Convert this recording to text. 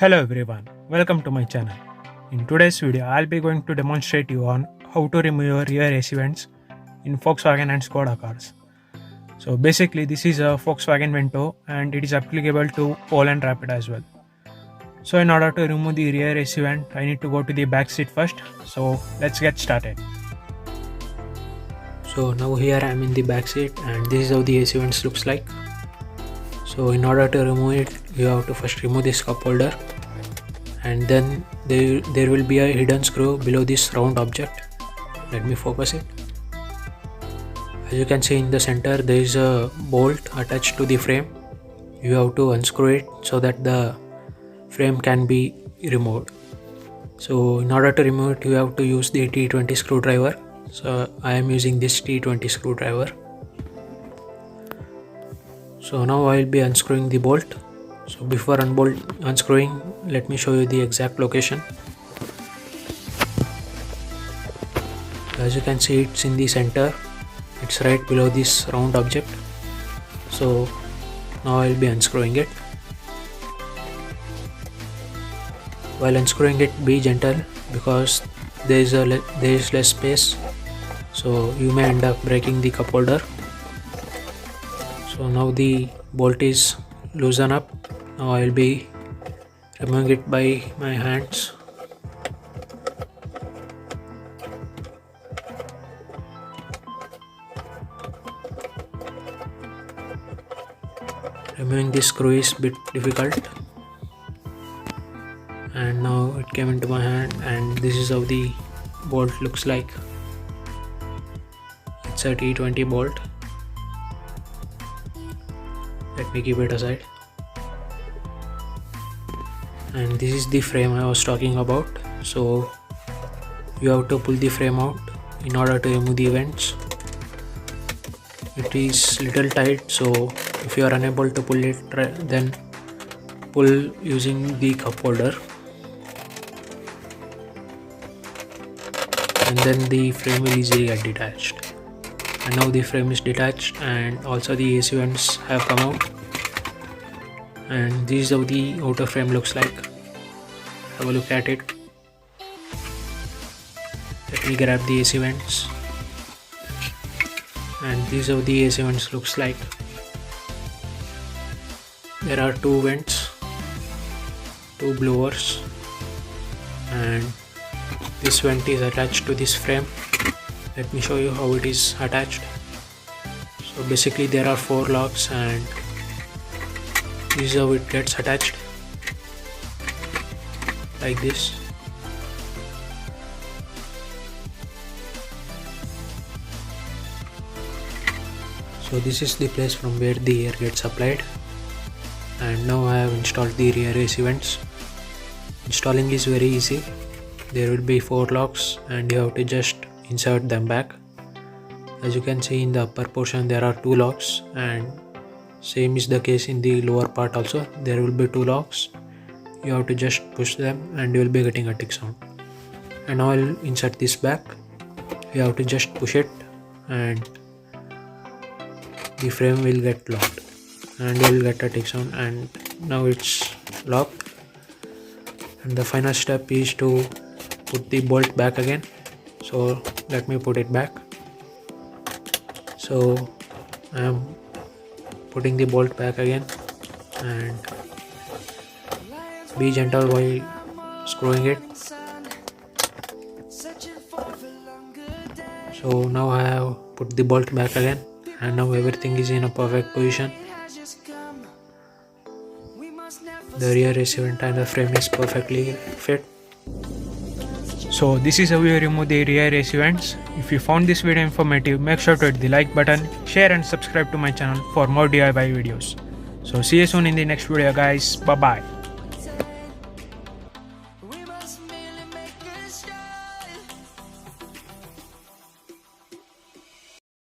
Hello everyone, welcome to my channel. In today's video, I'll be going to demonstrate you on how to remove your rear AC vents in Volkswagen and Skoda cars. So basically this is a Volkswagen Vento and it is applicable to Poland Rapid as well. So in order to remove the rear AC vent, I need to go to the back seat first. So let's get started. So now here I am in the back seat and this is how the AC vents looks like. So in order to remove it, you have to first remove this cup holder, and then there will be a hidden screw below this round object. Let me focus it. As you can see in the center, there is a bolt attached to the frame. You have to unscrew it so that the frame can be removed. So in order to remove it, you have to use the T20 screwdriver. So I am using this T20 screwdriver. So now I will be unscrewing the bolt. So before unscrewing, let me show you the exact location. As you can see, it's in the center. It's right below this round object. So now I will be unscrewing it. While unscrewing it, be gentle because there is less space. So you may end up breaking the cup holder. So now the bolt is loosened up. Now I will be removing it by my hands. Removing this screw is a bit difficult. And now it came into my hand and this is how the bolt looks like. It's a T20 bolt. Let me keep it aside. And this is the frame I was talking about. So you have to pull the frame out in order to remove the vents. It is little tight, so if you are unable to pull it, then pull using the cup holder, and then the frame will easily get detached. And now the frame is detached and also the AC vents have come out, and this is how the outer frame looks like. Have a look at it. Let me grab the AC vents, and this is how the AC vents looks like. There are two vents, two blowers, and this vent is attached to this frame. Let me show you how it is attached. So basically there are 4 locks and this is how it gets attached, like this. So this is the place from where the air gets applied, and now I have installed the rear AC vents. Installing is very easy. There will be 4 locks and you have to just insert them back. As you can see in the upper portion there are 2 locks, and same is the case in the lower part also. There will be 2 locks. You have to just push them and you will be getting a tick sound. And now I'll insert this back. You have to just push it and the frame will get locked and you will get a tick sound, and now it's locked. And the final step is to put the bolt back again. So let me put it back. So I am putting the bolt back again, and be gentle while screwing it. So now I have put the bolt back again, and now everything is in a perfect position. The rear AC vent and the frame is perfectly fit. So this is how you remove the rear AC vents. If you found this video informative, make sure to hit the like button, share and subscribe to my channel for more DIY videos. So see you soon in the next video guys. Bye bye.